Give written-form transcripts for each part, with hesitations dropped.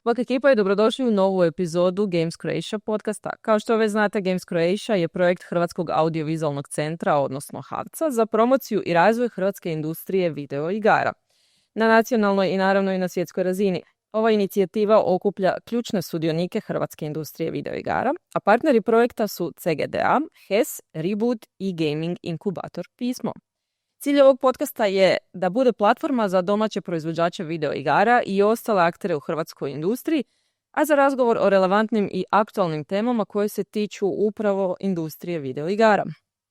Bok ekipa i dobrodošli u novu epizodu Games Croatia podcasta. Kao što već znate, Games Croatia je projekt Hrvatskog audiovizualnog centra, odnosno HAVC-a, za promociju i razvoj hrvatske industrije video igara. Na nacionalnoj i naravno i na svjetskoj razini. Ova inicijativa okuplja ključne sudionike hrvatske industrije video igara, a partneri projekta su CGDA, HES, Reboot i Gaming Inkubator Pismo. Cilj ovog podcasta je da bude platforma za domaće proizvođače video igara i ostale aktere u hrvatskoj industriji, a za razgovor o relevantnim i aktualnim temama koje se tiču upravo industrije video igara.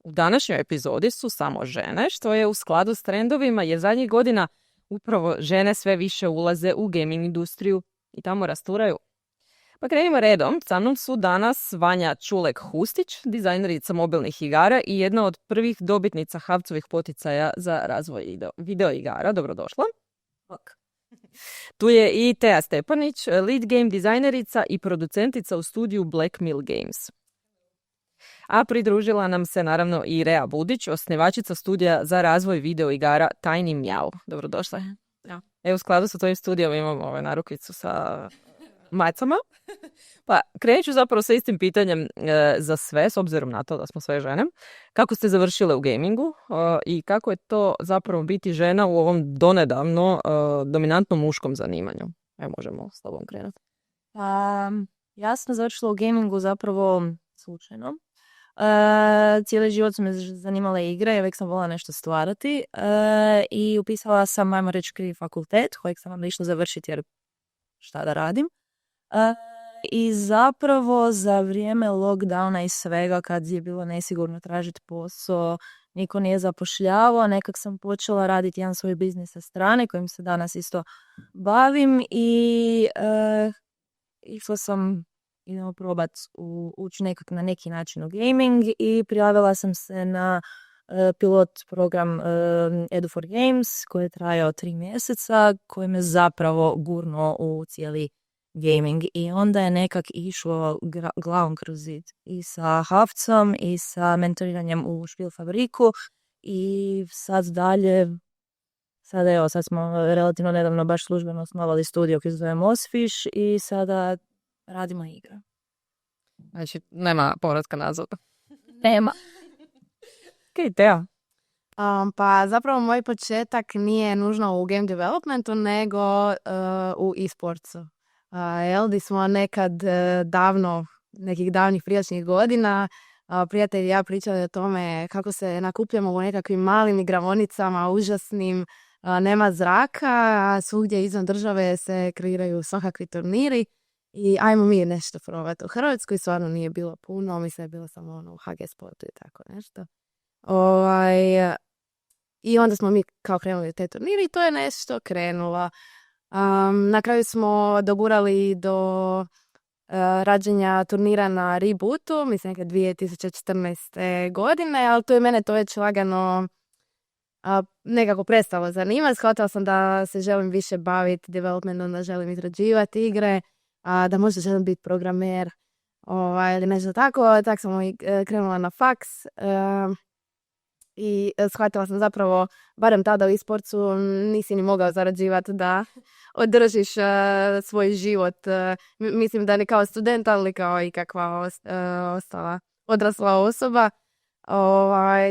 U današnjoj epizodi su samo žene, što je u skladu s trendovima jer zadnjih godina upravo žene sve više ulaze u gaming industriju i tamo rasturaju. Pa krenimo redom. Sa mnom su danas Vanja Čulek-Hustić, dizajnerica mobilnih igara i jedna od prvih dobitnica HAVC-ovih poticaja za razvoj video igara. Dobrodošla. Tu je i Teja Stepanić, lead game dizajnerica i producentica u studiju Black Mill Games. A pridružila nam se naravno i Rea Budić, osnivačica studija za razvoj video igara Tiny Meow. Dobrodošla. Ja. U skladu sa tvojim studijom imamo narukvicu sa majcama. Pa krenut ću zapravo sa istim pitanjem za sve, s obzirom na to da smo sve žene. Kako ste završile u gamingu i kako je to zapravo biti žena u ovom donedavno dominantnom muškom zanimanju? Možemo s tobom krenuti. Ja sam završila u gamingu zapravo slučajno. Cijeli život su me zanimale igre i uvijek sam voljela nešto stvarati i upisala sam, ajmo reći, krivi fakultet kojeg sam onda išla završiti jer šta da radim. I zapravo za vrijeme lockdowna i svega kad je bilo nesigurno tražiti posao, niko nije zapošljavao, nekak sam počela raditi jedan svoj biznis sa strane kojim se danas isto bavim i išla sam idemo probati ući nekak na neki način u gaming i prijavila sam se na pilot program Edu for Games koji je trajao 3 mjeseca, koji me zapravo gurnuo u cijeli gaming i onda je nekak išlo glavom kroz zid i sa HAVC-om i sa mentoriranjem u Špil Fabriku i sad dalje, sad smo relativno nedavno baš službeno osnovali studio koji se zove Mosfish i sada radimo igre. Znači, nema povratka nazad. Nema. Ok, Teja. Pa zapravo moj početak nije nužno u game developmentu, nego u e-sportsu. Di smo nekad davno, nekih davnih prijašnjih godina, prijatelji i ja pričali o tome kako se nakupljamo u nekakvim malim igraonicama, užasnim, nema zraka, a svugdje izvan države se kreiraju svakakvi turniri i ajmo mi nešto probati. U Hrvatskoj stvarno nije bilo puno, mislim je bilo samo u HG Sportu i tako nešto. I onda smo mi kao krenuli te turnire i to je nešto krenulo. Na kraju smo dogurali do rađenja turnira na Rebootu, mislim neke 2014. godine, ali to je mene to već lagano nekako prestalo zanimati. Shvatila sam da se želim više baviti developmentom, da želim izrađivati igre, da možda želim biti programer ili nešto tako. Tako sam krenula na faks i shvatila sam zapravo, barem tada u e-sportsu nisi ni mogao zarađivati da održiš svoj život. Mislim da ne kao student, ali kao i kakva ostala odrasla osoba.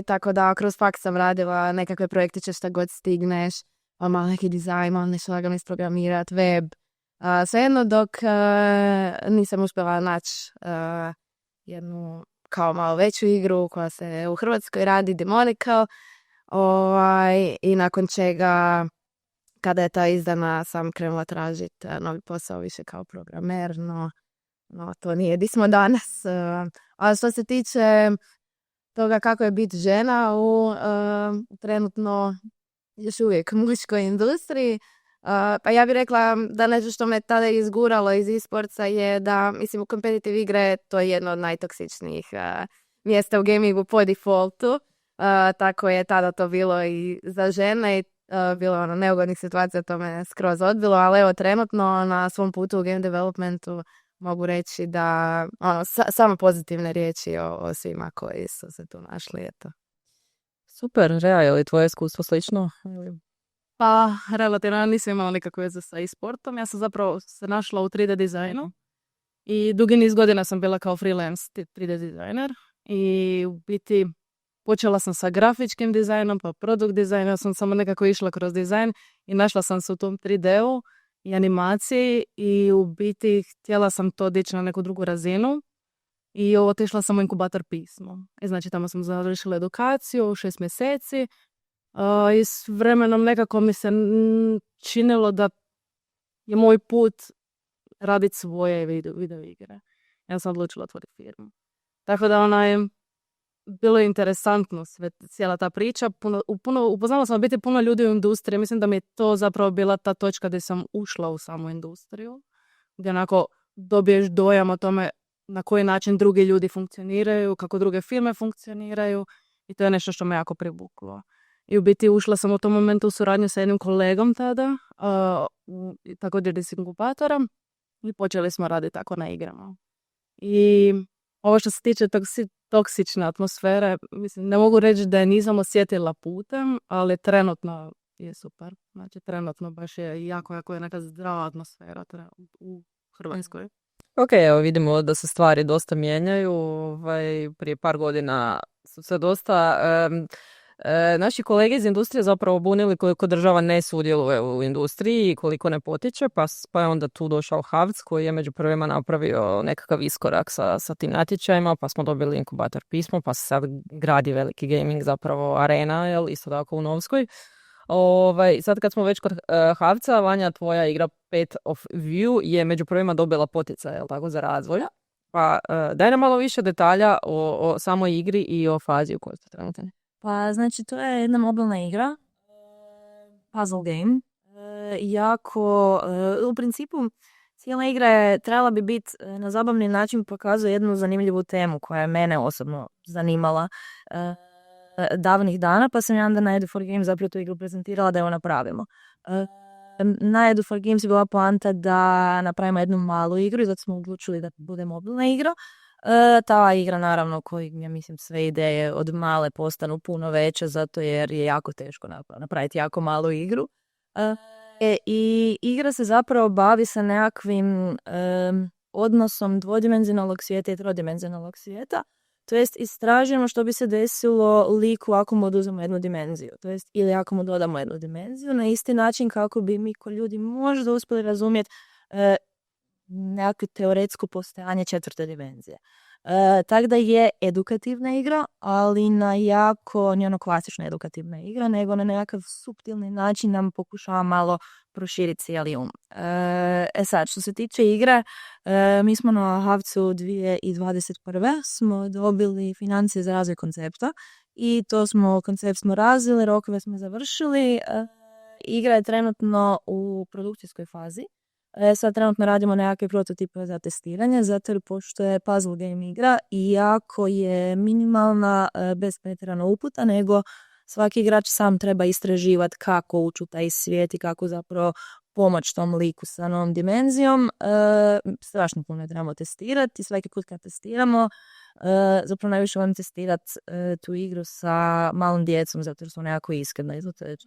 Tako da kroz faks sam radila nekakve projektiće šta god stigneš, malo neki dizajn, malo nešto lagano isprogramirati, web. Svejedno dok nisam uspjela naći jednu kao malo veću igru koja se u Hrvatskoj radi, Demonical, i nakon čega kada je ta izdana sam krenula tražiti novi posao više kao programer, no to nije di smo danas. A što se tiče toga kako je biti žena u trenutno još uvijek muškoj industriji, pa ja bih rekla da nešto što me tada izguralo iz e-sportsa je da, mislim, u competitive igre to je jedno od najtoksičnijih mjesta u gamingu po defaultu. Tako je tada to bilo i za žene i bilo je neugodnih situacija, to me skroz odbilo, ali evo trenutno na svom putu u game developmentu mogu reći da samo pozitivne riječi o svima koji su se tu našli. Eto. Super, Rea, je li tvoje iskustvo slično? Pa, relativno, ja nisam imala nikakve veze sa e-sportom. Ja sam zapravo se našla u 3D dizajnu i dugi niz godina sam bila kao freelance 3D dizajner i u biti počela sam sa grafičkim dizajnom, pa produkt dizajnom, ja sam samo nekako išla kroz dizajn i našla sam se u tom 3D-u i animaciji i u biti htjela sam to dići na neku drugu razinu i otišla sam u inkubator pismo. I znači tamo sam završila edukaciju 6 mjeseci i s vremenom nekako mi se činilo da je moj put raditi svoje video igre. Ja sam odlučila otvoriti firmu. Tako da bilo je interesantno cijela ta priča. Upoznala sam biti puno ljudi u industriji. Mislim da mi je to zapravo bila ta točka gdje sam ušla u samu industriju. Gdje onako dobiješ dojam o tome na koji način drugi ljudi funkcioniraju, kako druge firme funkcioniraju. I to je nešto što me jako privuklo. I u biti ušla sam u tom momentu u suradnju sa jednim kolegom tada, također iz inkubatora. I počeli smo raditi tako na igrama. I ovo što se tiče toksične atmosfere, mislim, ne mogu reći da je nisam osjetila putem, ali trenutno je super. Znači, trenutno baš je jako je neka zdrava atmosfera u Hrvatskoj. Ok, evo vidimo da se stvari dosta mijenjaju. Prije par godina su se dosta... naši kolege iz industrije zapravo bunili koliko država ne sudjeluje u industriji i koliko ne potiče, pa je onda tu došao HAVC koji je među prvima napravio nekakav iskorak sa tim natječajima, pa smo dobili inkubator pismo, pa se sad gradi veliki gaming zapravo arena, isto tako u Novskoj. Sad kad smo već kod HAVC-a, Vanja, tvoja igra Path of View je među prvima dobila poticaj, tako, za razvoj. Pa daj nam malo više detalja o samoj igri i o fazi u kojoj ste trenutno. Pa, znači, to je jedna mobilna igra, puzzle game. U principu, cijela igra je trebala bi biti na zabavni način pokazuje jednu zanimljivu temu koja je mene osobno zanimala davnih dana, pa sam ja onda na Edu4 Games zapravo tu igru prezentirala da je napravimo. Na Edu4 Games je bila poanta da napravimo jednu malu igru i zato smo odlučili da bude mobilna igra. Ta igra, naravno, koji, ja mislim, sve ideje od male postanu puno veće, zato jer je jako teško napraviti jako malu igru. I igra se zapravo bavi sa nekakvim odnosom dvodimenzionalnog svijeta i trodimenzionalnog svijeta. To jest, istražujemo što bi se desilo liku ako mu oduzemo jednu dimenziju. To jest, ili ako mu dodamo jednu dimenziju, na isti način kako bi mi ko ljudi možda uspjeli razumjeti nekakvo teoretsko postojanje četvrte dimenzije. Tako da je edukativna igra, ali na jako, nije ono klasična edukativna igra, nego na nekakav suptilni način nam pokušava malo proširiti cijeli um. Sad, što se tiče igre, mi smo na HAVC-u 2021. smo dobili financije za razvoj koncepta i koncept smo razvili, rokove smo završili. Igra je trenutno u produkcijskoj fazi. Sad trenutno radimo nekakve prototipe za testiranje, zato jer pošto je puzzle game igra, iako je minimalna, bez pretjerano uputa, nego svaki igrač sam treba istraživati kako ući u taj svijet i kako zapravo pomoći tom liku sa novom dimenzijom. Strašno puno trebamo testirati i svaki put kad testiramo, zapravo najviše volim testirati tu igru sa malom djecom, zato jer su nekako iskreno izgledaju.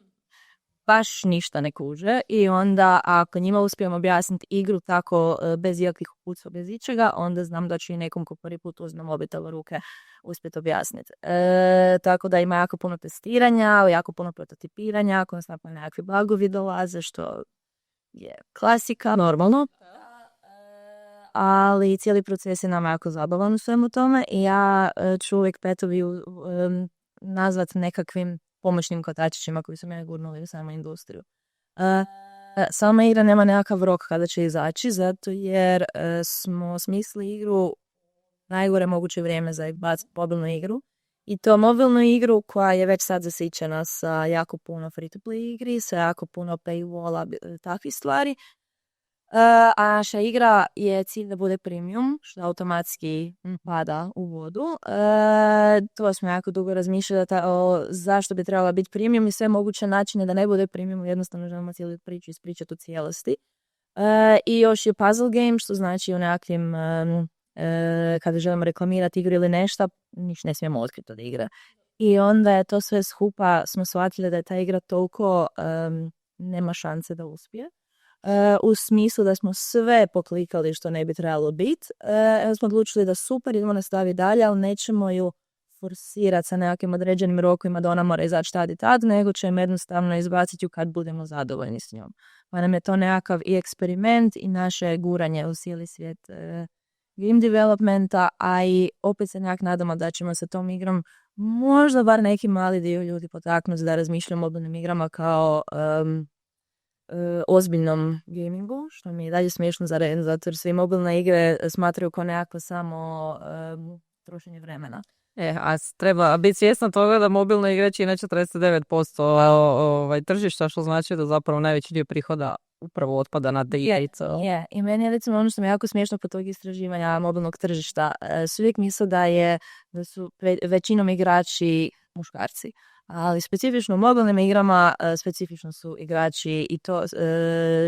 Baš ništa ne kuže i onda ako njima uspijemo objasniti igru tako bez ikakvih uputstva, bez ičega, onda znam da ću i nekom ko prvi put uzme mobitel u ruke uspjeti objasniti. Tako da ima jako puno testiranja, jako puno prototipiranja, konstantno nekakvi bagovi dolaze, što je klasika, normalno. Ali cijeli proces je nam jako zabavan u svemu tome i ja ću uvijek Petovi nazvat nekakvim pomoćnim kotačićima koji su me gurnuli u samu industriju. Sama igra nema nekakav rok kada će izaći, zato jer smo smislili igru najgore moguće vrijeme za baciti mobilnu igru. I to mobilnu igru koja je već sad zasićena sa jako puno free-to-play igri, sa jako puno paywalla, takvih stvari. A naša igra je cilj da bude premium, što automatski pada u vodu. To smo jako dugo razmišljali zašto bi trebala biti premium i sve moguće načine da ne bude premium, jednostavno želimo cijelu priču ispričati u cijelosti. I još je puzzle game, što znači u nekakvim, kada želimo reklamirati igru ili nešto, ništa ne smijemo otkriti od igre. I onda je to sve skupa, smo shvatili da je ta igra toliko nema šanse da uspije. U smislu da smo sve poklikali što ne bi trebalo biti. Smo odlučili da super, idemo nastaviti dalje, ali nećemo ju forsirati sa nekakvim određenim rokovima da ona mora izaći tad i tad, nego ćemo jednostavno izbaciti ju kad budemo zadovoljni s njom. Pa nam je to nekakav i eksperiment i naše guranje u cijeli svijet game developmenta, a i opet se nekak nadamo da ćemo sa tom igrom možda bar neki mali dio ljudi potaknuti da razmišljaju o mobilnim igrama kao ozbiljnom gamingu, što mi je dalje smiješno za red, zato jer svi mobilne igre smatraju kao nekako samo trošenje vremena. A treba biti svjesna toga da mobilne igre čine 49% tržišta, što znači da zapravo najveći dio prihoda upravo otpada na djece. I meni je recimo ono što mi je jako smiješno po tog istraživanja mobilnog tržišta. Svi uvijek misle da su većinom igrači muškarci. Ali specifično u mobilnim igrama specifično su igrači i to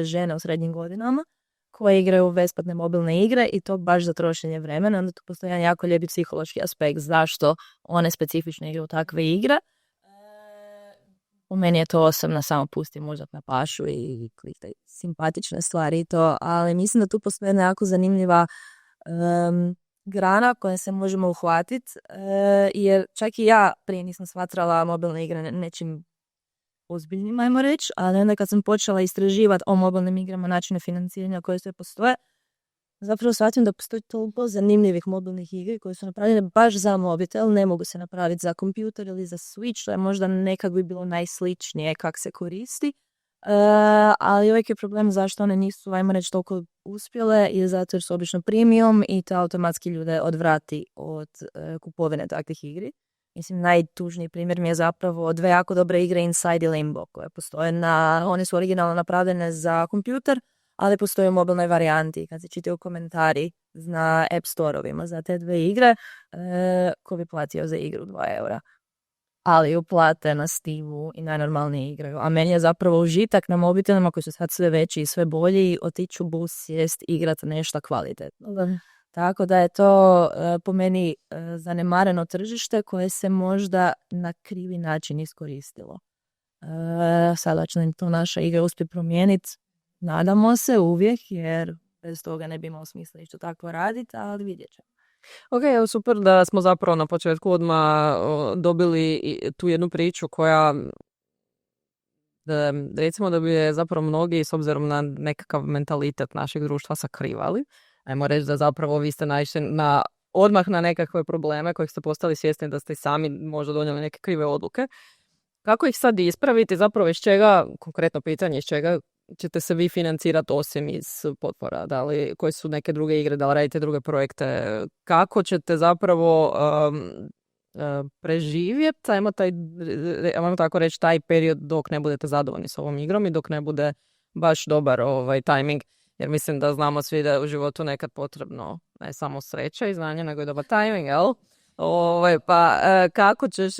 žene u srednjim godinama koje igraju besplatne mobilne igre i to baš za trošenje vremena. Onda tu postoji jedan jako lijepi psihološki aspekt zašto one specifično igraju takve igre. U meni je to osobno, samo pustim mozak na pašu i kliktaj simpatične stvari i to, ali mislim da tu postoji jedna jako zanimljiva grana koje se možemo uhvatiti, jer čak i ja prije nisam shvatrala mobilne igre nečim ozbiljnim, ajmo reći, ali onda kad sam počela istraživati o mobilnim igrama, načine financiranja koje sve postoje, zapravo shvatim da postoji toliko zanimljivih mobilnih igri koje su napravljene baš za mobitel, ne mogu se napraviti za kompjuter ili za Switch, to je možda nekad bi bilo najsličnije kak se koristi, ali uvijek je problem zašto one nisu, ajmo reći, toliko uspjele i zato jer su obično premium i to automatski ljude odvrati od kupovine takvih igri. Mislim, najtužniji primjer mi je zapravo dve jako dobre igre Inside i Limbo koje postoje one su originalno napravljene za kompjuter, ali postoje u mobilnoj varijanti. Kad se čitaju komentari na App Store-ovima za te dve igre, ko bi platio za igru 2 eura? Ali ju plate na Steamu i najnormalnije igraju. A meni je zapravo užitak na mobitelima koji su sad sve veći i sve bolji otiću bus, sjest, igrat nešto kvalitetno. Tako da je to po meni zanemareno tržište koje se možda na krivi način iskoristilo. Sada će nam to naša igra uspije promijeniti. Nadamo se uvijek, jer bez toga ne bi imao smisla išto tako raditi, ali vidjet ćemo. Ok, evo super da smo zapravo na početku odmah dobili tu jednu priču koja recimo da bi je zapravo mnogi s obzirom na nekakav mentalitet našeg društva sakrivali. Ajmo reći da zapravo vi ste naišli odmah na nekakve probleme kojih ste postali svjesni da ste i sami možda donijeli neke krive odluke. Kako ih sad ispraviti, zapravo iz čega, konkretno pitanje, iz čega ćete se vi financirati osim iz potpora? Da li, koje su neke druge igre, da li radite druge projekte? Kako ćete zapravo preživjeti, ajmo tako reći, taj period dok ne budete zadovoljni s ovom igrom i dok ne bude baš dobar timing? Jer mislim da znamo svi da je u životu nekad potrebno ne samo sreća i znanje, nego i dobar timing, jel?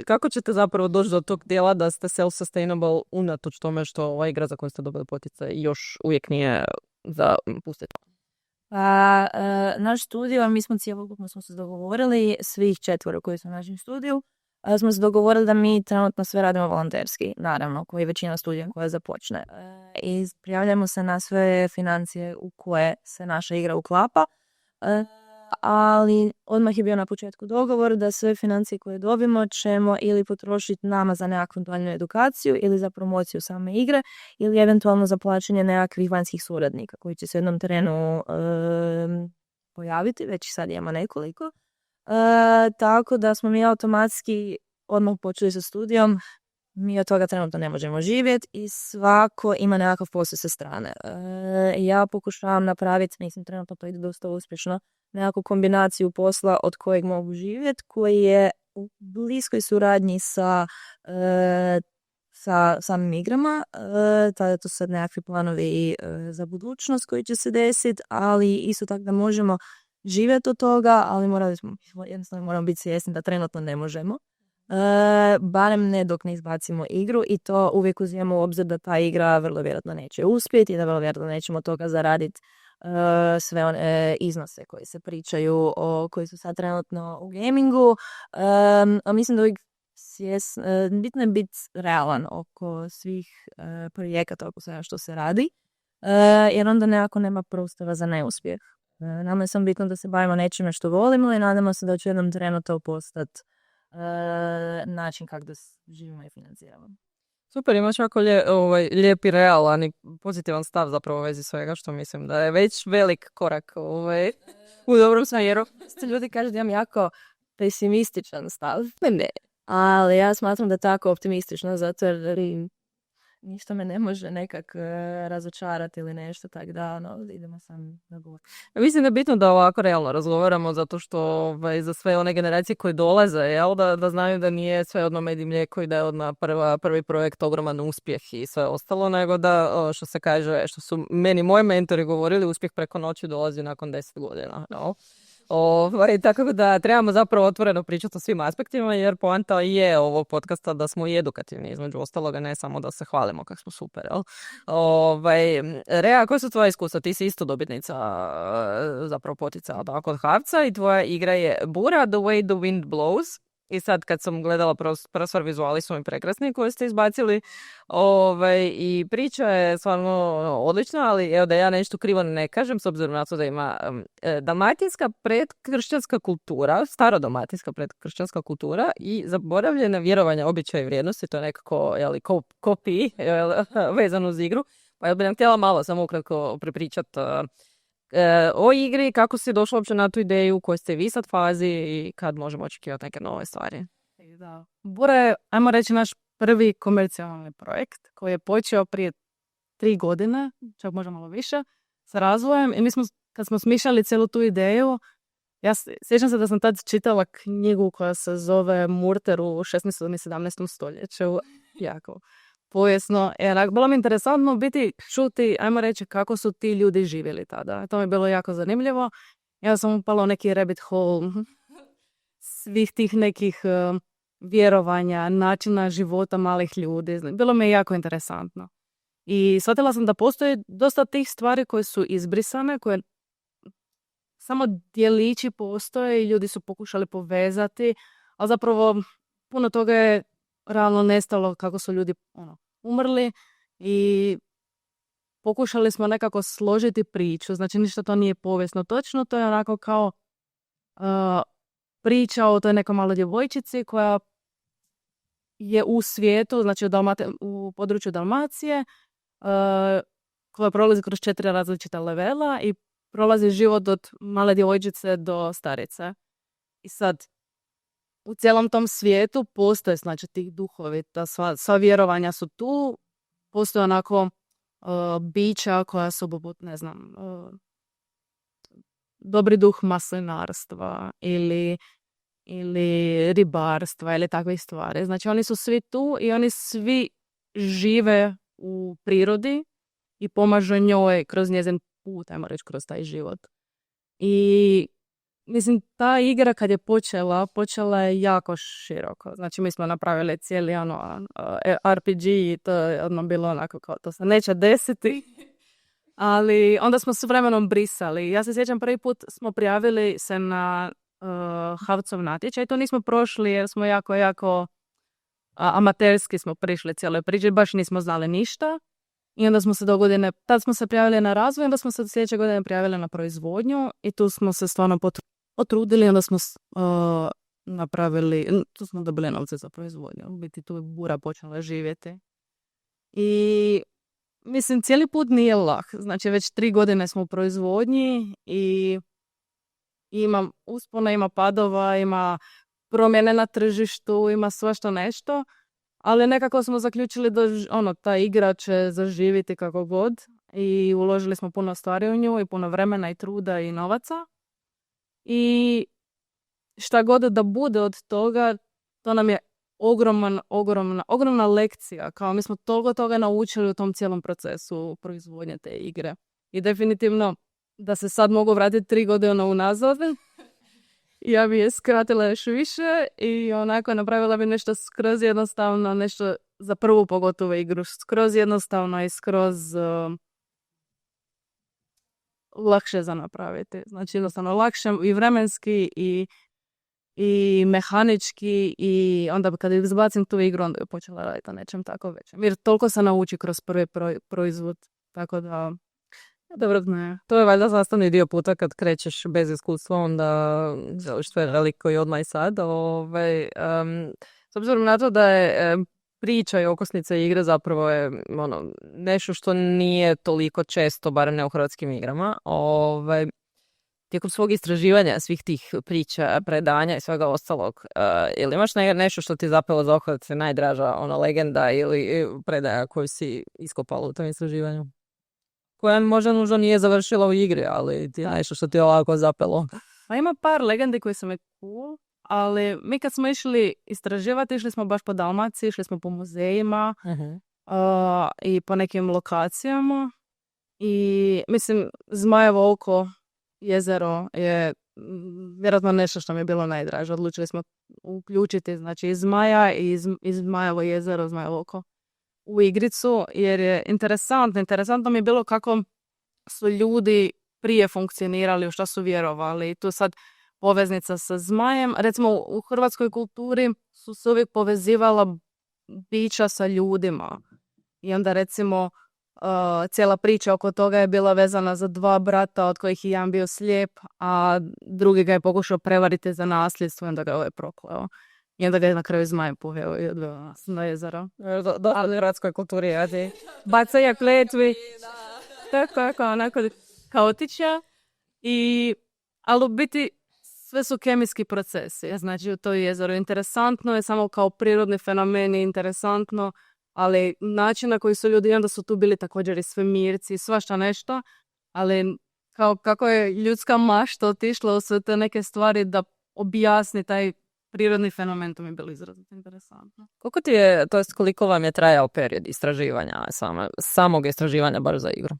Kako ćete zapravo doći do tog dijela da ste self-sustainable unatoč tome što ova igra za koju ste dobili poticaj još uvijek nije za pustiti? Naš studio, mi smo cijelokupno smo se dogovorili, svih 4 koji su u našem studiju, smo se dogovorili da mi trenutno sve radimo volonterski, naravno, koji je većina studija koja započne. I prijavljamo se na sve financije u koje se naša igra uklapa, ali odmah je bio na početku dogovor da sve financije koje dobimo ćemo ili potrošiti nama za nekakvu daljnju edukaciju ili za promociju same igre ili eventualno za plaćanje nekakvih vanjskih suradnika koji će se u jednom terenu pojaviti, već sad imamo nekoliko. Tako da smo mi automatski odmah počeli sa studijom, mi od toga trenutno ne možemo živjeti i svako ima nekakav posao sa strane. Ja pokušavam napraviti, mislim trenutno to ide dosta uspješno, nekakvu kombinaciju posla od kojeg mogu živjeti, koji je u bliskoj suradnji sa samim igrama. To su sad nekakvi planovi za budućnost koji će se desiti, ali isto tako da možemo živjeti od toga, ali jednostavno moramo biti svjesni da trenutno ne možemo. Barem ne dok ne izbacimo igru i to uvijek uzimamo u obzir da ta igra vrlo vjerojatno neće uspjeti i da vrlo vjerojatno nećemo od toga zaraditi sve one iznose koji se pričaju koji su sad trenutno u gamingu. Mislim da uvijek bitno je biti realan oko svih projekata, oko svega što se radi, jer onda nekako nema prostora za neuspjeh. Nama je samo bitno da se bavimo nečime što volimo i nadamo se da će jednom trenu to postati način kako da živimo i financiramo. Super, imaš jako lijep i realan i pozitivan stav zapravo u vezi svega, što mislim da je već velik korak u dobrom smjeru. Ljudi kažu da imam jako pesimističan stav. Ne. Ali ja smatram da je tako optimistično, zato jer ništa me ne može nekak razočarati ili nešto, tako da idemo sam na gore. Mislim da je bitno da ovako realno razgovaramo, zato što za sve one generacije koje dolaze, jel, da znaju da nije sve odmah med i mlijeko i da je odmah prvi projekt ogroman uspjeh i sve ostalo, nego da, što se kaže, što su meni moji mentori govorili, uspjeh preko noći dolazi nakon 10 godina. No? Tako da trebamo zapravo otvoreno pričati o svim aspektima, jer poanta je ovog podcasta da smo i edukativni, između ostaloga, ne samo da se hvalimo kako smo super. Jel? Rea, koje su tvoje iskustva? Ti si isto dobitnica zapravo poticala kod Havca i tvoja igra je Bura, The Way the Wind Blows. I sad kad sam gledala prostor, vizuali su mi prekrasni koje ste izbacili. I priča je stvarno odlična, ali evo da ja nešto krivo ne kažem, s obzirom na to da ima dalmatinska predkršćanska kultura, starodalmatinska predkršćanska kultura i zaboravljena vjerovanja, običaja i vrijednosti, to je nekako kopiji vezano uz igru. Pa ja bih nam htjela malo samo ukratko prepričati o igri, kako si došla uopće na tu ideju, u kojoj ste vi sad fazi i kad možemo očekivati neke nove stvari. Da. Bura je, ajmo reći, naš prvi komercijalni projekt koji je počeo prije 3 godine, čak možda malo više, sa razvojem. I mi smo, kad smo smišljali cijelu tu ideju, ja sjećam se da sam tad čitala knjigu koja se zove Murter u 16. i 17. stoljeću. Jako povijesno. Bilo mi interesantno biti čuti, ajmo reći, kako su ti ljudi živjeli tada. To mi je bilo jako zanimljivo. Ja sam upala u neki rabbit hole svih tih nekih vjerovanja, načina života malih ljudi. Bilo mi je jako interesantno. I shvatila sam da postoji dosta tih stvari koje su izbrisane, koje samo djelići postoje i ljudi su pokušali povezati, ali zapravo puno toga je realno nestalo kako su ljudi umrli i pokušali smo nekako složiti priču. Znači ništa to nije povijesno točno, to je onako kao priča o toj nekoj maloj djevojčici koja je u svijetu, znači u području Dalmacije, koja prolazi kroz 4 različita levela i prolazi život od male djevojčice do starice. I sad, u cijelom tom svijetu postoje, znači, tih duhovi, sva vjerovanja su tu, postoje onako bića koja su, ne znam, dobri duh maslinarstva ili ribarstva ili takve stvari. Znači, oni su svi tu i oni svi žive u prirodi i pomažu njoj kroz njezin put, ajmo reći, kroz taj život. I mislim, ta igra kad je počela je jako široko. Znači, mi smo napravili cijeli RPG i to je bilo onako kao to se neće desiti. Ali onda smo s vremenom brisali. Ja se sjećam, prvi put smo prijavili se na Havcov natječaj. To nismo prošli jer smo jako amaterski smo prišli cijeloj priči. Baš nismo znali ništa. I onda smo se tad smo se prijavili na razvoj, onda smo se sljedeće godine prijavili na proizvodnju i tu smo se stvarno potrudili, onda smo napravili, tu smo dobili novce za proizvodnju. U biti tu je Bura počela živjeti. I mislim, cijeli put nije lak. Znači, već 3 godine smo u proizvodnji i ima uspona, ima padova, ima promjene na tržištu, ima svašta nešto. Ali nekako smo zaključili da ta igra će zaživiti kako god i uložili smo puno stvari u nju i puno vremena i truda i novaca. I šta god da bude od toga, to nam je ogromna lekcija. Kao mi smo toliko toga naučili u tom cijelom procesu proizvodnje te igre. I definitivno da se sad mogu vratiti 3 godine unazad, ja bi je skratila još više i onako napravila bi nešto skroz jednostavno, nešto za prvu pogotovo igru, skroz jednostavno i skroz lakše za napraviti. Znači jednostavno lakše i vremenski i i mehanički i onda kad izbacim tu igru onda je počela raditi na nečem tako većem. Jer toliko se nauči kroz prvi proizvod, tako da Dobro, ne. to je valjda sastavni dio puta kad krećeš bez iskustva, onda želiš sve veliko i odmah i sad. S obzirom na to da je priča i okosnica igre zapravo je nešto što nije toliko često, barem ne u hrvatskim igrama. Tijekom svog istraživanja svih tih priča, predanja i svega ostalog, ili imaš nešto što ti je zapelo za oko da se najdraža legenda ili predaja koju si iskopala u tom istraživanju? Koja možda nužno nije završila u igri, ali ti je nešto što ti je ovako zapelo. Pa ima par legendi koji su me cool, ali mi kad smo išli istraživati, išli smo baš po Dalmaciji, išli smo po muzejima i po nekim lokacijama. I mislim, Zmajevo oko, jezero je vjerojatno nešto što mi je bilo najdraže. Odlučili smo uključiti znači iz Zmaja i iz Zmajevo jezero, Zmajevo oko u igricu, jer je interesantno mi je bilo kako su ljudi prije funkcionirali, u što su vjerovali. I tu sad poveznica sa zmajem. Recimo u hrvatskoj kulturi su se uvijek povezivala bića sa ljudima. I onda recimo cijela priča oko toga je bila vezana za dva brata od kojih je jedan bio slijep, a drugi ga je pokušao prevariti za nasljedstvo i onda ga je prokleo. I onda ga je na kraju zmaj poveo i odveo nas na jezero. Dosta u hrvatskoj kulturi je bacanja kletvi. Tako, onako kaotična. Ali u biti sve su kemijski procesi. Znači u to jezero interesantno je samo kao prirodni fenomen je interesantno, ali način na koji su ljudi, onda su tu bili također i svemirci, svašta nešto, ali kao kako je ljudska mašta otišla u sve te neke stvari da objasni taj prirodni fenomen, to mi je bilo izrazito interesantno. Koliko vam je trajao period istraživanja, samog istraživanja baš za igru?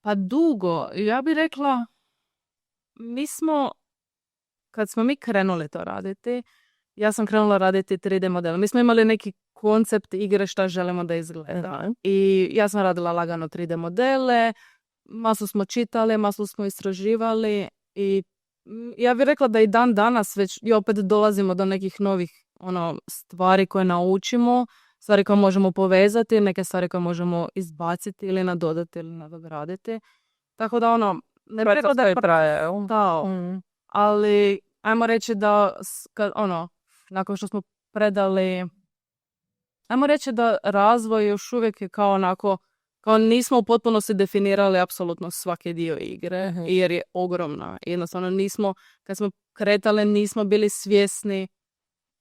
Pa dugo. Ja bih rekla, kad smo mi krenuli to raditi, ja sam krenula raditi 3D model. Mi smo imali neki koncept igre šta želimo da izgleda. I ja sam radila lagano 3D modele, masu smo čitali, masu smo istraživali i ja bih rekla da i dan danas već i opet dolazimo do nekih novih stvari koje naučimo, stvari koje možemo povezati, neke stvari koje možemo izbaciti ili nadodati ili nadograditi. Tako da ne bih rekla da je ali ajmo reći da nakon što smo predali, ajmo reći da razvoj još uvijek je kao nismo u potpunosti definirali apsolutno svaki dio igre, jer je ogromna. Jednostavno kad smo kretali, nismo bili svjesni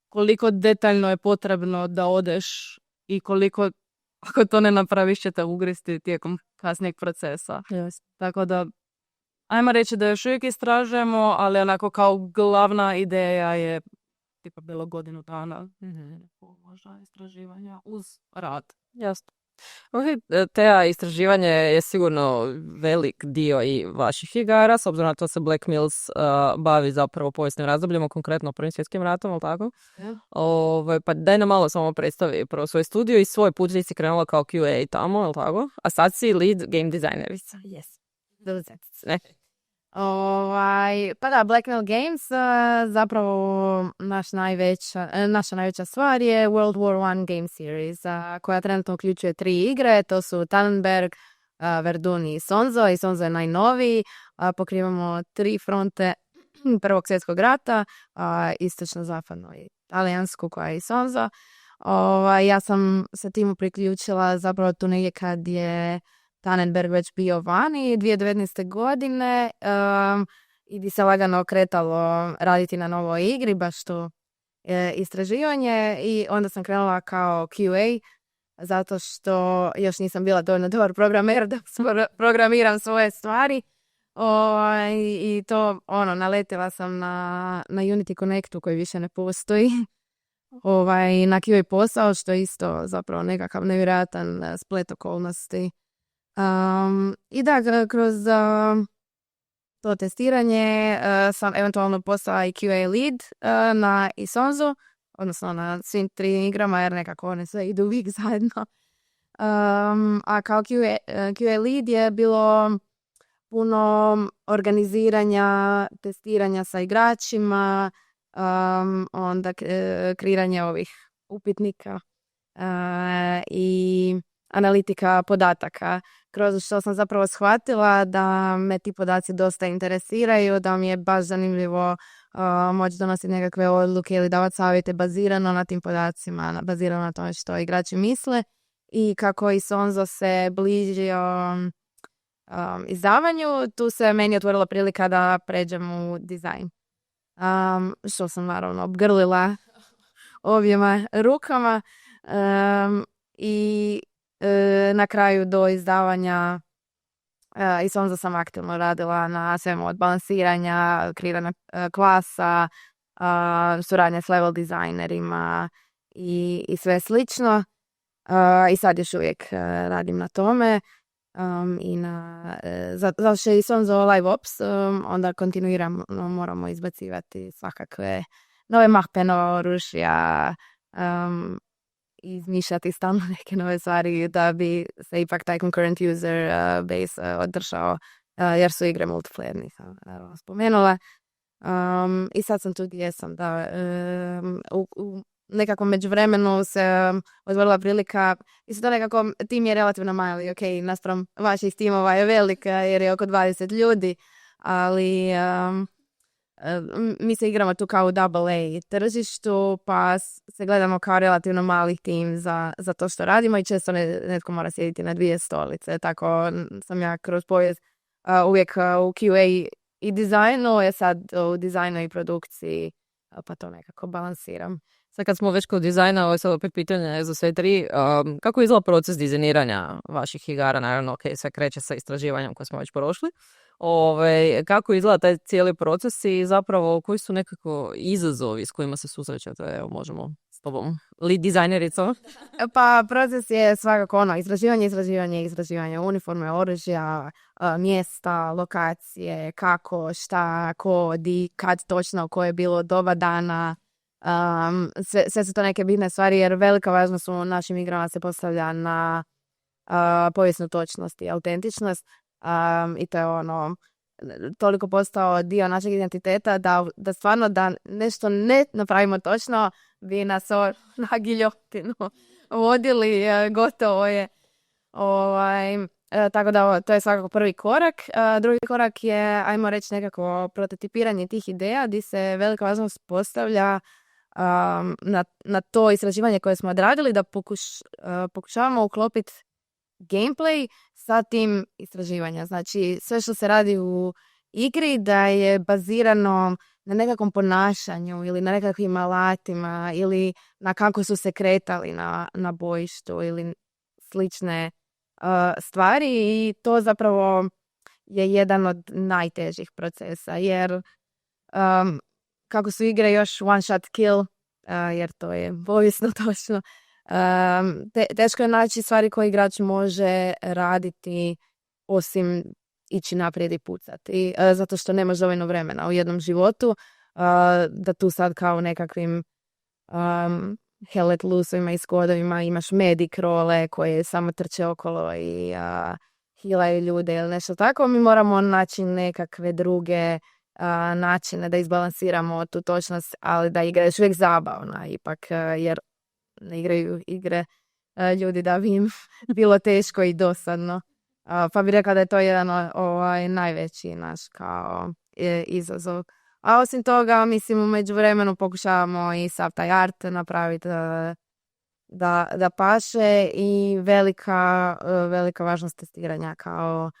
koliko detaljno je potrebno da odeš i koliko, ako to ne napraviš, će te ugristi tijekom kasnijeg procesa. Yes. Tako da, ajmo reći da još uvijek istražujemo, ali onako kao glavna ideja je tipa bilo godinu dana. Možda istraživanja uz rad. Jasno. Te istraživanje je sigurno velik dio i vaših igara, s obzirom na to se Black Mills bavi zapravo povijesnim razdobljima, konkretno Prvim svjetskim ratom, ali tako? Pa daj nam malo samo predstavi prvo svoj studio i svoj put si krenula kao QA tamo, ali tako? A sad si lead game dizajnerica. Yes. Pa da, Black Mill Games, zapravo naša najveća stvar je World War I Game Series, koja trenutno uključuje 3 igre, to su Tannenberg, Verdun i Sonzo. I Sonzo je najnoviji, pokrivamo 3 fronte Prvog svjetskog rata, istočno, zapadno i talijansku koja je i Sonzo. Ja sam se timu priključila zapravo tu negdje kad je Tannenberg već bio vani 2019. godine i bi se lagano okretalo raditi na novoj igri, baš to istraživanje, i onda sam krenula kao QA zato što još nisam bila dovoljno dobar programer da programiram svoje stvari. I to naletila sam na Unity Connectu koji više ne postoji, na QA posao, što je isto zapravo nekakav nevjerojatan splet okolnosti. I da, kroz to testiranje sam eventualno postala i QA lead na Isonzu, odnosno na svim 3 igrama, jer nekako one sve idu uvijek zajedno. A kao QA lead je bilo puno organiziranja, testiranja sa igračima, onda kreiranje ovih upitnika i analitika podataka, kroz što sam zapravo shvatila da me ti podaci dosta interesiraju, da mi je baš zanimljivo moći donositi nekakve odluke ili davati savjete bazirano na tim podacima, bazirano na tome što igrači misle, i kako i Sonzo se bližio izdavanju, tu se meni otvorila prilika da pređem u dizajn. Što sam naravno obgrlila objema rukama, i na kraju do izdavanja i Sonzo sam aktivno radila na svemu od balansiranja, kreiranja klasa, suradnje s level dizajnerima i sve slično. I sad još uvijek radim na tome. I zato što je i Sonzo Live Ops, onda kontinuirano moramo izbacivati svakakve nove mape, nova oružja, izmišljati stalno neke nove stvari da bi se ipak taj concurrent user base održao, jer su igre multiplayer, nisam spomenula. I sad sam tu gdje sam, da u nekako međuvremenu se otvorila prilika, i to nekako tim je relativno mali, ok, naspram vaših timova je velika jer je oko 20 ljudi, ali mi se igramo tu kao u AA tržištu, pa se gledamo kao relativno mali tim za to što radimo, i često netko mora sjediti na 2 stolice, tako sam ja kroz povijest uvijek u QA i dizajnu, je sad u dizajnu i produkciji, pa to nekako balansiram. Sad kad smo već kod dizajna, ovo je sad opet pitanje za sve tri. Kako izgleda proces dizajniranja vaših igara? Naravno, ok, sve kreće sa istraživanjem koje smo već prošli. Kako izgleda taj cijeli proces i zapravo koji su nekako izazovi s kojima se susrećete? Evo, možemo s tobom. Lead dizajnerica. Pa proces je svakako istraživanje uniforme, oružja, mjesta, lokacije, kako, šta, ko, di, kad točno, koje je bilo doba dana. Sve su to neke bitne stvari, jer velika važnost u našim igrama se postavlja na povijesnu točnost i autentičnost, i to je toliko postao dio našeg identiteta da stvarno da nešto ne napravimo točno bi nas na giljotinu vodili, gotovo je. Tako da to je svakako prvi korak. Drugi korak je, ajmo reći, nekako prototipiranje tih ideja, gdje se velika važnost postavlja na to istraživanje koje smo odradili, da pokušavamo uklopiti gameplay sa tim istraživanja. Znači, sve što se radi u igri da je bazirano na nekakvom ponašanju ili na nekakvim alatima ili na kako su se kretali na bojištu ili slične stvari, i to zapravo je jedan od najtežih procesa, jer kako su igre još one shot kill, jer to je povijesno točno, teško je naći stvari koje igrač može raditi osim ići naprijed i pucati, zato što nemaš dovoljno vremena u jednom životu, da tu sad kao nekakvim Hell Let Loose-ovima i skodovima imaš medic role koje samo trče okolo i healaju ljude ili nešto tako. Mi moramo naći nekakve druge načine da izbalansiramo tu točnost, ali da igra još uvijek zabavna ipak, jer ne igraju igre ljudi da bi im bilo teško i dosadno. Pa bih rekla da je to jedan najveći naš kao izazov. A osim toga, mislim, u međuvremenu pokušavamo i sav taj art napraviti da paše, i velika važnost testiranja kao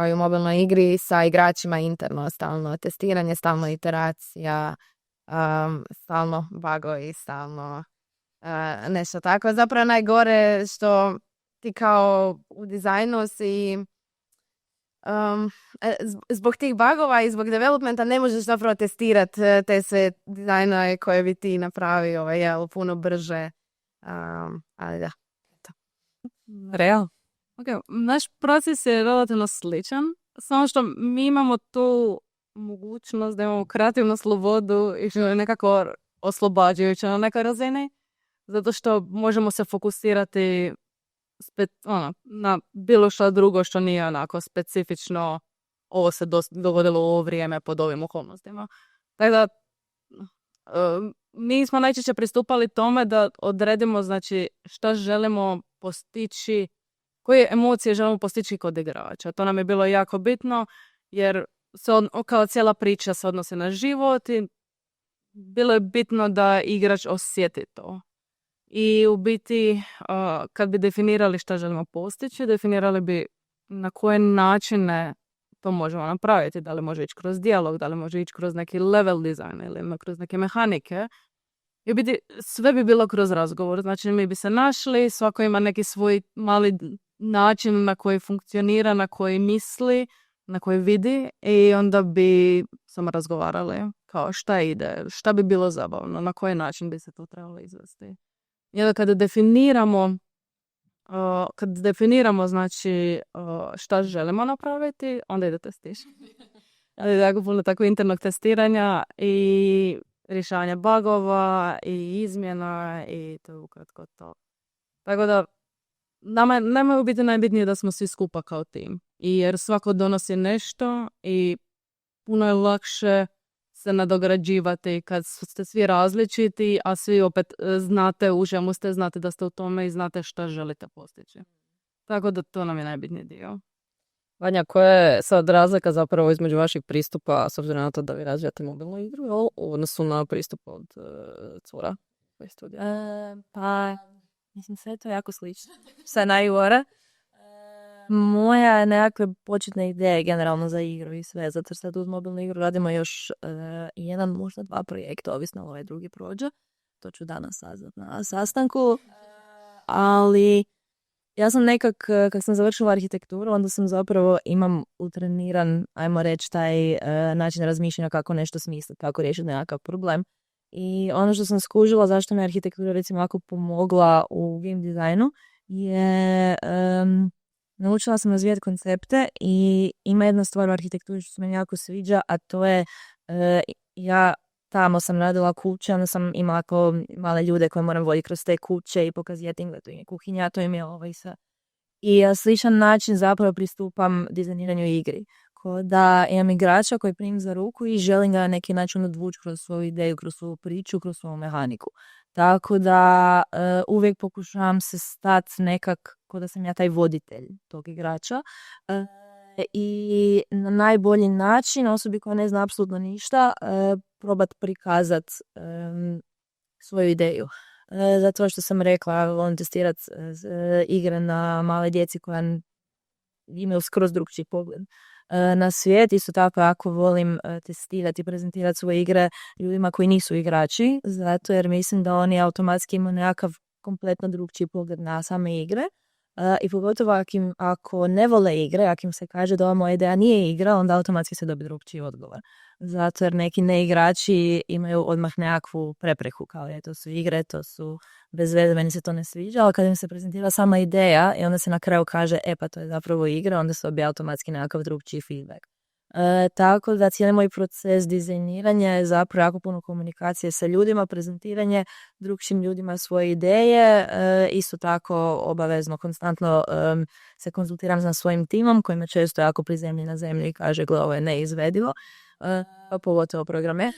i u mobilnoj igri sa igračima interno, stalno testiranje, stalno iteracija, stalno bugovi, stalno nešto tako. Zapravo najgore što ti kao u dizajnu si zbog tih bugova i zbog developmenta ne možeš zapravo testirati te sve dizajne koje bi ti napravio puno brže, ali da. Real. Okay. Naš proces je relativno sličan, samo što mi imamo tu mogućnost da imamo kreativnu slobodu i što je nekako oslobađajuće na nekoj razini, zato što možemo se fokusirati na bilo što drugo što nije onako specifično ovo se dogodilo u ovo vrijeme pod ovim okolnostima. Tako da mi smo najčešće pristupali tome da odredimo znači šta želimo postići, koje emocije želimo postići kod igrača. To nam je bilo jako bitno jer kao cijela priča se odnose na život i bilo je bitno da igrač osjeti to. I u biti kad bi definirali šta želimo postići, definirali bi na koje načine to možemo napraviti. Da li može ići kroz dijalog, da li može ići kroz neki level dizajn ili kroz neke mehanike. I u biti sve bi bilo kroz razgovor. Znači mi bi se našli, svako ima neki svoj mali način na koji funkcionira, na koji misli, na koji vidi i onda bi samo razgovarali kao šta ide, šta bi bilo zabavno, na koji način bi se to trebalo izvesti. I onda kad definiramo znači šta želimo napraviti, onda ide testiš. Ali je jako puno tako internog testiranja i rješavanja bugova i izmjena i to je ukratko to. Tako da nama je u biti najbitnije da smo svi skupa kao tim. I jer svako donosi nešto i puno je lakše se nadograđivati kad ste svi različiti, a svi opet znate u čemu ste, znate da ste u tome i znate šta želite postići. Tako da to nam je najbitniji dio. Vanja, koja je sad razlika zapravo između vaših pristupa, s obzirom na to da vi razvijate mobilnu igru, u odnosu na pristup od cura? Pa, mislim, sve je to jako slično. Sve najgore. Moja nekakve početne ideje generalno za igru i sve, zato sad uz mobilnu igru radimo još jedan, možda 2 projekta, ovisno ovaj drugi prođe. To ću danas saznati na sastanku. Ali ja sam kad sam završila arhitekturu, onda sam zapravo imam utreniran, ajmo reći, taj način razmišljanja kako nešto smisliti, kako riješiti nekakav problem. I ono što sam skužila, zašto mi arhitektura recimo jako pomogla u game dizajnu, je naučila sam razvijati koncepte i ima jedna stvar u arhitekturi što se meni jako sviđa, a to je ja tamo sam radila kuće, onda sam imala kao male ljude koje moram voditi kroz te kuće i pokazati im da to im je kuhinja, to im je ovo i sve. I sličan način zapravo pristupam dizajniranju igri. Ko da imam igrača koji primim za ruku i želim ga na neki način odvući kroz svoju ideju, kroz svoju priču, kroz svoju mehaniku. Tako da uvijek pokušavam se stati nekak ko da sam ja taj voditelj tog igrača. I na najbolji način, osobi koja ne zna apsolutno ništa, probat prikazati svoju ideju. Zato što sam rekla, volim testirati igre na male djeci koja imaju skroz drugčiji pogled na svijet. Isto tako ako volim testirati i prezentirati svoje igre ljudima koji nisu igrači, zato jer mislim da oni automatski imaju nekakav kompletno drugčiji pogled na same igre. I pogotovo ako ne vole igre, ako im se kaže da ova moja ideja nije igra, onda automatski se dobije drugčiji odgovor. Zato jer neki neigrači imaju odmah nekakvu prepreku, kao je to su igre, to su bez veze, meni se to ne sviđa, ali kad im se prezentira sama ideja i onda se na kraju kaže pa to je zapravo igra, onda se dobije automatski nekakav drugčiji feedback. Tako da cijeli moj proces dizajniranja je zapravo jako puno komunikacije sa ljudima, prezentiranje drugšim ljudima svoje ideje, isto tako obavezno konstantno se konzultiram sa svojim timom koji me često jako prizemlji na zemlji i kaže gle, ovo je neizvedivo, pogotovo programe.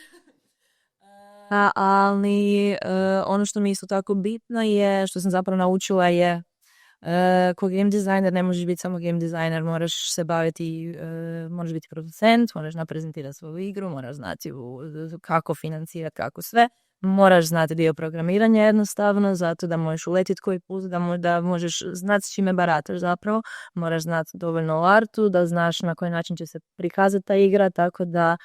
Ali ono što mi isto tako bitno je, što sam zapravo naučila je ko game designer ne možeš biti samo game designer, moraš se baviti, moraš biti producent, moraš naprezentirati svoju igru, moraš znati kako financirati, kako sve. Moraš znati dio programiranja jednostavno, zato da možeš uletiti koji put, da možeš znati s čime barataš zapravo, moraš znati dovoljno o artu, da znaš na koji način će se prikazati ta igra, tako da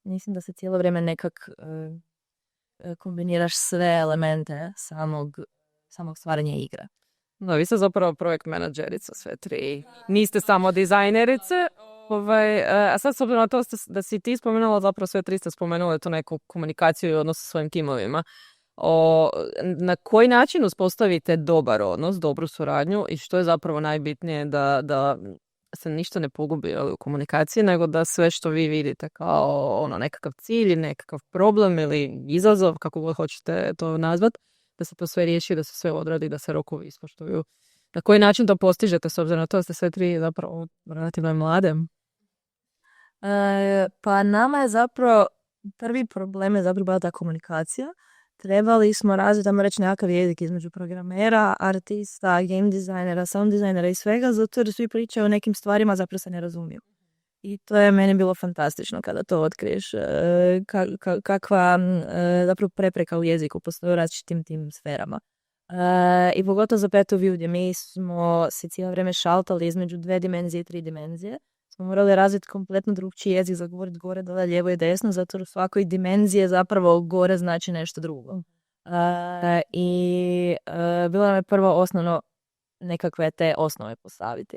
mislim da se cijelo vrijeme nekak kombiniraš sve elemente samog stvaranja igre. No, vi ste zapravo projekt menadžerica sve tri. Niste samo dizajnerice. A sad s obzirom na to da si ti spomenula, zapravo sve tri ste spomenule tu neku komunikaciju i odnos sa svojim timovima. Na koji način uspostavite dobar odnos, dobru suradnju i što je zapravo najbitnije da se ništa ne pogubi u komunikaciji, nego da sve što vi vidite kao nekakav cilj, nekakav problem ili izazov, kako god hoćete to nazvati, da se to sve riješi, da se sve odradi, da se rokovi ispoštuju. Na koji način to postižete, s obzirom na to da ste sve tri zapravo relativno mlade? Pa nama je zapravo prvi problem je zapravo bila ta komunikacija. Trebali smo razviti, tamo reći, nekakav jezik između programera, artista, game dizajnera, sound dizajnera i svega, zato jer svi pričaju o nekim stvarima, zapravo se ne razumiju. I to je meni bilo fantastično kada to otkriješ, kakva zapravo prepreka u jeziku postoji u različitim tim sferama. I pogotovo za Path of You, gdje mi smo se cijelo vrijeme šaltali između 2 dimenzije i 3 dimenzije. Smo morali razviti kompletno drugčiji jezik za govoriti gore, dole, lijevo i desno, zato u svakoj dimenziji zapravo gore znači nešto drugo. Bilo nam je prvo osnovno nekakve te osnove postaviti.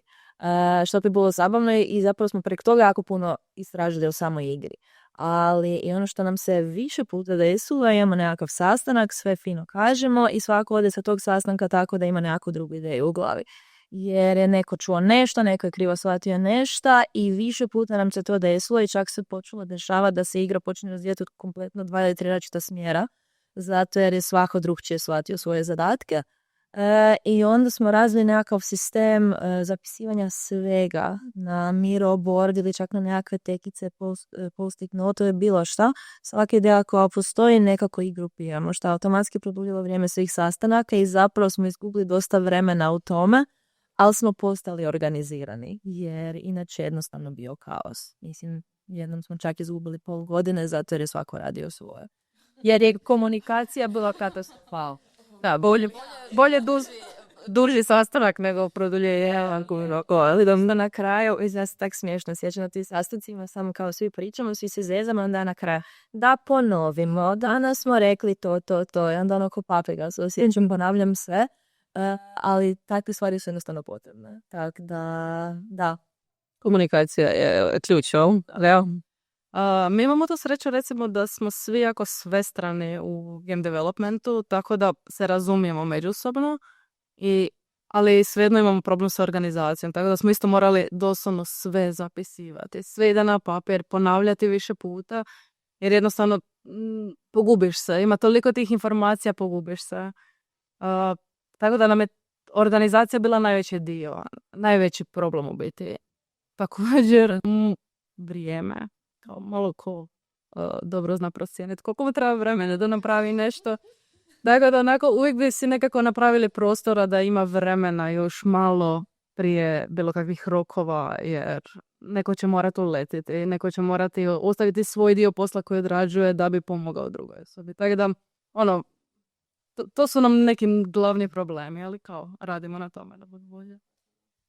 Što bi bilo zabavno i zapravo smo preko toga jako puno istražili o samoj igri. Ali i ono što nam se više puta desilo, imamo nekakav sastanak, sve fino kažemo i svako ode sa tog sastanka tako da ima nekakvu drugu ideju u glavi. Jer je neko čuo nešto, neko je krivo shvatio nešto i više puta nam se to desilo i čak se počelo dešavati da se igra počne razvijati u kompletno 2 ili 3 različita smjera, zato jer je svako drugčije shvatio svoje zadatke. I onda smo razvili nekakav sistem zapisivanja svega na Miro board ili čak na nekakve tekice, post-it notove, bilo šta. Svaka ideja koja postoji nekako i grupiramo, što automatski produljilo vrijeme svih sastanaka i zapravo smo izgubili dosta vremena u tome, ali smo postali organizirani, jer inače jednostavno bio kaos. Mislim, jednom smo čak izgubili pol godine zato jer je svako radio svoje. Jer je komunikacija bila katastrofalna. Da, bolje duži sastanak nego produljenje. Ali da na kraju, ja se tak smiješno sjećam na tim sastancima, samo kao svi pričamo, svi se zezamo, onda na kraju da ponovimo, danas smo rekli to, i onda ono ko papiga se osjećam, ponavljam sve, ali takve stvari su jednostavno potrebne. Tako da. Komunikacija je ključ, Leo? Mi imamo to sreću, recimo, da smo svi jako svestrani u game developmentu, tako da se razumijemo međusobno, ali svejedno imamo problem sa organizacijom, tako da smo isto morali doslovno sve zapisivati, sve ide na papir, ponavljati više puta, jer jednostavno pogubiš se, ima toliko tih informacija, pogubiš se. Tako da nam je organizacija bila najveći dio, najveći problem u biti. Također, vrijeme. Kao malo ko dobro zna procijeniti koliko mu treba vremena da napravi nešto. Dakle, da onako uvijek bi si nekako napravili prostora da ima vremena još malo prije bilo kakvih rokova, jer neko će morati uletiti, neko će morati ostaviti svoj dio posla koji odrađuje da bi pomogao drugoj osobi. Tako da, to su nam nekim glavni problemi, ali kao radimo na tome da bude bolje.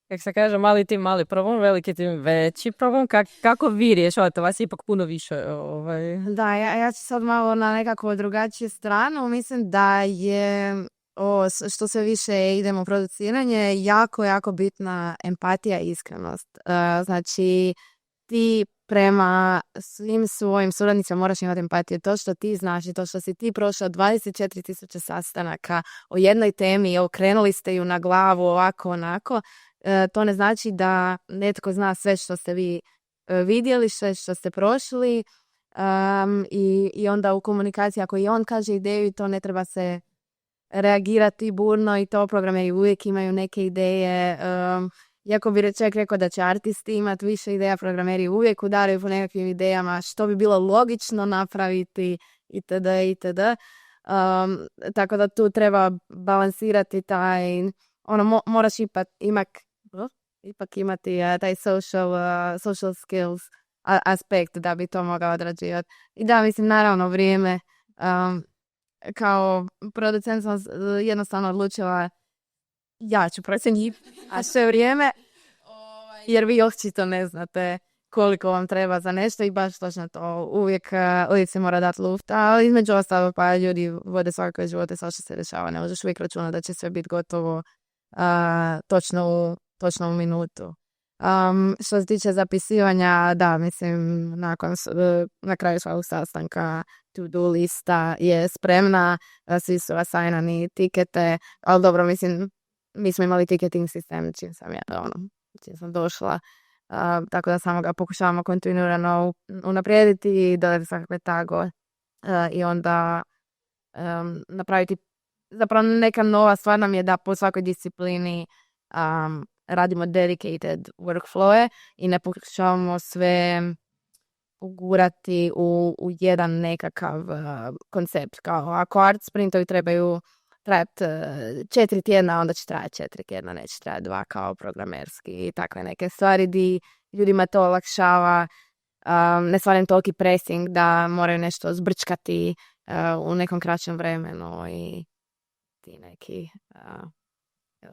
Kako se kaže, mali tim mali problem, veliki tim veći problem. Kako vi rješavate? Vas je ipak puno više. Da, ja ću sad malo na nekako drugačiju stranu. Mislim da je što se više idemo u produciranje, jako, jako bitna empatija i iskrenost. Znači, ti prema svim svojim suradnicima moraš imati empatiju. To što ti znaš i to što si ti prošao 24.000 sastanaka o jednoj temi, okrenuli ste ju na glavu ovako, onako, to ne znači da netko zna sve što ste vi vidjeli, sve što ste prošli, i onda u komunikaciji ako i on kaže ideju, to ne treba se reagirati burno i to programeri uvijek imaju neke ideje. Iako bi čovjek rekao da će artisti imati više ideja, programeri uvijek udaraju po nekakvim idejama što bi bilo logično napraviti itd. Tako da tu treba balansirati taj, moraš ipak imati taj social skills aspekt da bi to mogao odrađivati. I da, mislim, naravno vrijeme, kao producent sam jednostavno odlučila ja ću procjenjivati, a sve vrijeme, jer vi očito ne znate koliko vam treba za nešto i baš točno to. Uvijek se mora dati lufta, ali između ostalo pa ljudi vode svakakve živote, svašta se dešava, ne možeš uvijek računati da će sve biti gotovo točno u minutu. Što se tiče zapisivanja, da, mislim, na kraju svakog sastanka to-do lista je spremna, svi su asajnani tikete, ali dobro, mislim, mi smo imali ticketing sistem čim sam došla, tako da samo ga pokušavamo kontinuirano unaprijediti i dodati svakakve tagove i onda napraviti, zapravo neka nova stvar nam je da po svakoj disciplini radimo dedicated workflowe i ne pokušavamo sve ugurati u jedan nekakav koncept. Kao ako art sprintovi trebaju trajati 4 tjedna, onda će trajati 4 tjedna, neće trajati 2 kao programerski i takve neke stvari di ljudima to olakšava. Ne stvaram toliki pressing da moraju nešto zbrčkati u nekom kraćem vremenu i ti neki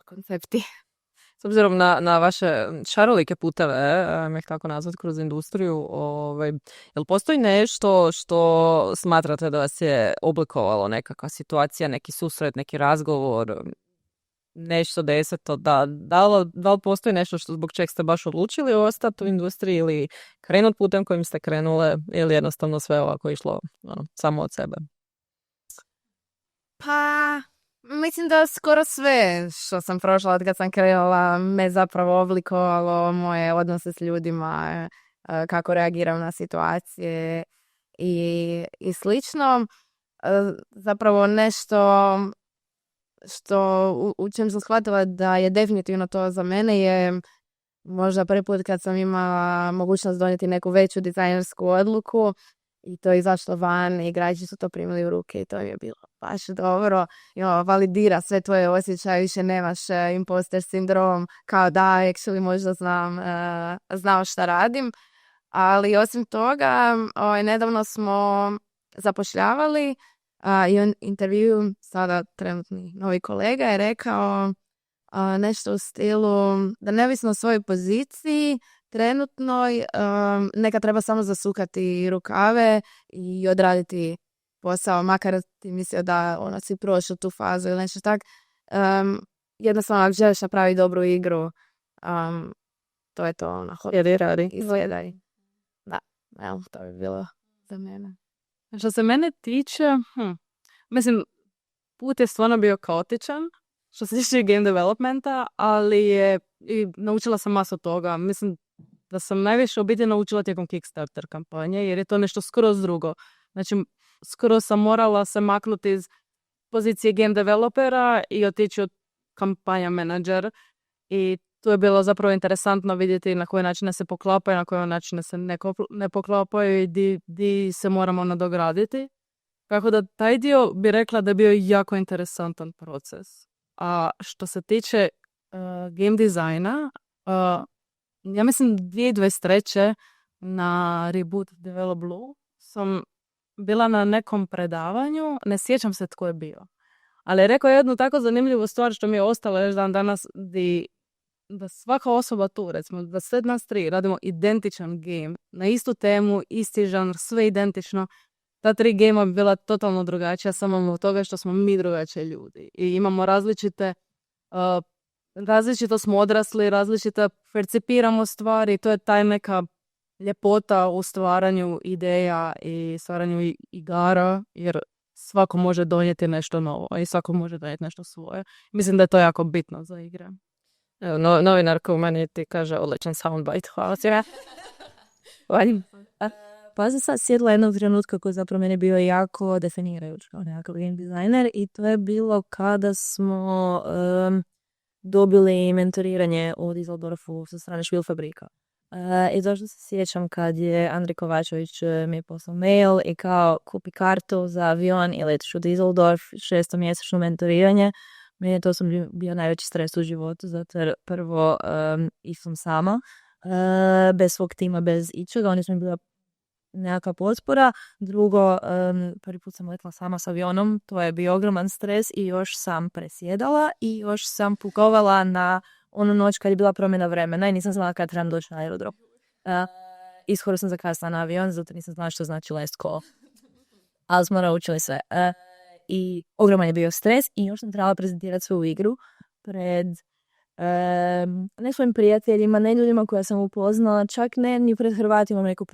koncepti. S obzirom na vaše šarolike puteve, ih tako nazvati, kroz industriju, jel postoji nešto što smatrate da vas je oblikovalo, nekakva situacija, neki susret, neki razgovor, nešto deseto, da li postoji nešto zbog čeg ste baš odlučili ostati u industriji ili krenut putem kojim ste krenule ili jednostavno sve ovako išlo samo od sebe? Pa, mislim da skoro sve što sam prošla od kad sam krenula me zapravo oblikovalo moje odnose s ljudima, kako reagiram na situacije i slično. Zapravo nešto što u čem sam shvatila da je definitivno to za mene je možda prvi put kad sam imala mogućnost donijeti neku veću dizajnersku odluku i to je izašlo van i igrači su to primili u ruke i to mi je bilo baš dobro. Validira sve tvoje osjećaje, više nemaš imposter sindrom, kao da, actually možda znam šta radim. Ali osim toga, nedavno smo zapošljavali i u intervju sada trenutni novi kolega je rekao nešto u stilu da neovisno o svojoj poziciji trenutnoj neka treba samo zasukati rukave i odraditi posao, makar ti mislio da si prošao tu fazu ili nešto tak. Jednostavno ako želiš napraviti dobru igru, to je to. Izgledaj. Da, evo, to bi bilo za mene. Što se mene tiče, mislim, put je stvarno bio kaotičan, što se tiče game developmenta, ali i naučila sam masu toga. Mislim da sam najviše u biti naučila tijekom Kickstarter kampanje, jer je to nešto skroz drugo. Znači, skoro sam morala se maknuti iz pozicije game developera i otići od kampanja menadžer. I tu je bilo zapravo interesantno vidjeti na koje načine se poklapaju, na koje načine se ne poklapaju i di se moramo nadograditi. Kako da taj dio bi rekla da je bio jako interesantan proces. A što se tiče game dizajna, ja mislim 2023. na Reboot Develop Blue sam bila na nekom predavanju, ne sjećam se tko je bio. Ali je rekao jednu tako zanimljivu stvar što mi je ostalo još dan danas, da svaka osoba tu, recimo, da sve nas 3 radimo identičan game, na istu temu, isti žanr, sve identično. Ta 3 gema bi bila totalno drugačija samo od toga što smo mi drugačiji ljudi. I imamo različito smo odrasli, različito percipiramo stvari. To je taj neka ljepota u stvaranju ideja i stvaranju igara, jer svako može donijeti nešto novo i svako može donijeti nešto svoje. Mislim da je to jako bitno za igre. Evo, novinarka u meni ti kaže odličan soundbite, hvala ti. Pa sam sad sjedla jednog trenutka koji zapravo meni bio jako definirajući kao nekakav game designer i to je bilo kada smo dobili mentoriranje u Düsseldorfu sa strane Spielfabrika. I zašto se sjećam kad je Andrej Kovačević mi je poslao mail i kao kupi kartu za avion i letiš u Düsseldorf, 6-mjesečno mentoriranje. Meni to sam bio najveći stres u životu, zato jer prvo sam sama, bez svog tima, bez ičega, oni su mi bila nekakva potpora. Drugo, prvi put sam letila sama s avionom, to je bio ogroman stres i još sam presjedala i još sam pukovala na onu noć kad je bila promjena vremena i nisam znala kad trebam doći na aerodrom. Iskoro sam zakasnila na avion, zato nisam znala što znači last call. Ali smo naučili sve. I ogroman je bio stres i još sam trebala prezentirati svoju igru pred ne svojim prijateljima, ne ljudima koja sam upoznala, čak ne ni pred Hrvatima, nego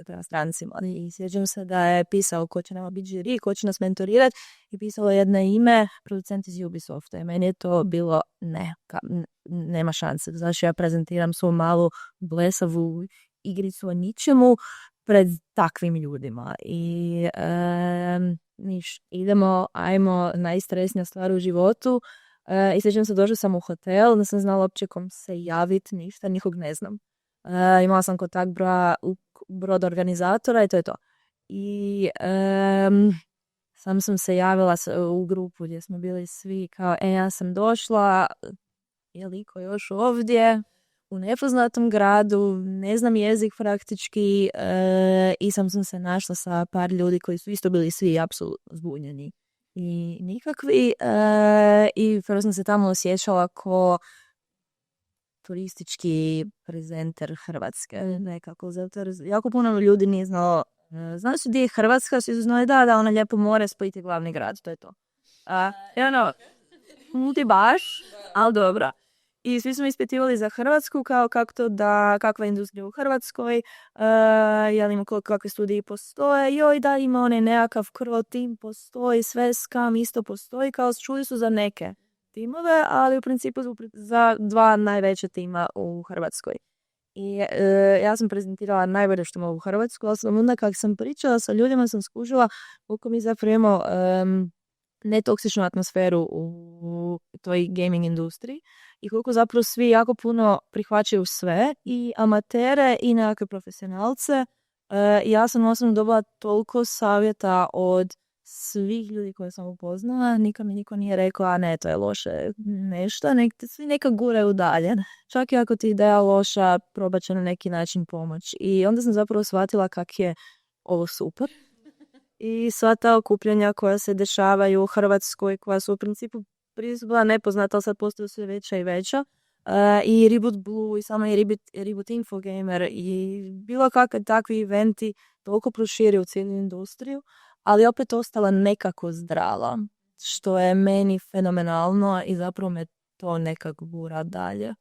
prema strancima. I sjećam se da je pisao ko će nama biti žiri, ko će nas mentorirati i pisalo jedno ime, producent iz Ubisofta. I meni je to bilo nema šanse. Znači ja prezentiram svoju malu blesavu igricu o ničemu pred takvim ljudima. I ajmo, najstresnija stvar u životu. I sjećam se, došla sam u hotel, nisam znala uopće kom se javiti, ništa, nikog ne znam. Imala sam kontakt broja brodorganizatora i to je to. I sam se javila u grupu gdje smo bili svi kao, ja sam došla, je li ko još ovdje, u nepoznatom gradu, ne znam jezik praktički i sam se našla sa par ljudi koji su isto bili svi apsolutno zbunjeni i nikakvi i prvo sam se tamo osjećala ko turistički prezenter Hrvatske nekako, zato jer jako puno ljudi nije znalo, znaš gdje je Hrvatska, svi su znali da ona lijepo more, Split je glavni grad, to je to. Ti baš, ali dobro. I svi smo ispitivali za Hrvatsku, kao kakva je industrija u Hrvatskoj, kakve studiji postoje, joj da ima onaj nekakav Crow tim postoji, sve Scam isto postoji, kao čuli su za neke timove, ali u principu za 2 najveća tima u Hrvatskoj. I ja sam prezentirala najbolje što imamo u Hrvatsku, ali sam onda kako sam pričala sa ljudima sam skužila koliko mi zapravo imamo netoksičnu atmosferu u toj gaming industriji i koliko zapravo svi jako puno prihvaćaju sve i amatere i nekakve profesionalce. Ja sam osobno dobila toliko savjeta od svih ljudi koje sam upoznala, nikad mi niko nije rekao, a ne, to je loše nešto, svi neka guraju dalje. Čak i ako ti ideja loša, probat će na neki način pomoć. I onda sam zapravo shvatila kak je ovo super. I sva ta okupljanja koja se dešavaju u Hrvatskoj, koja su u principu prije bila nepoznata, ali sad postaju sve veća i veća. I Reboot Blue i samo i Reboot Infogamer i bilo kakve takvi eventi toliko proširi u cijelu industriju, ali opet ostala nekako zdrava, što je meni fenomenalno i zapravo me to nekako gura dalje.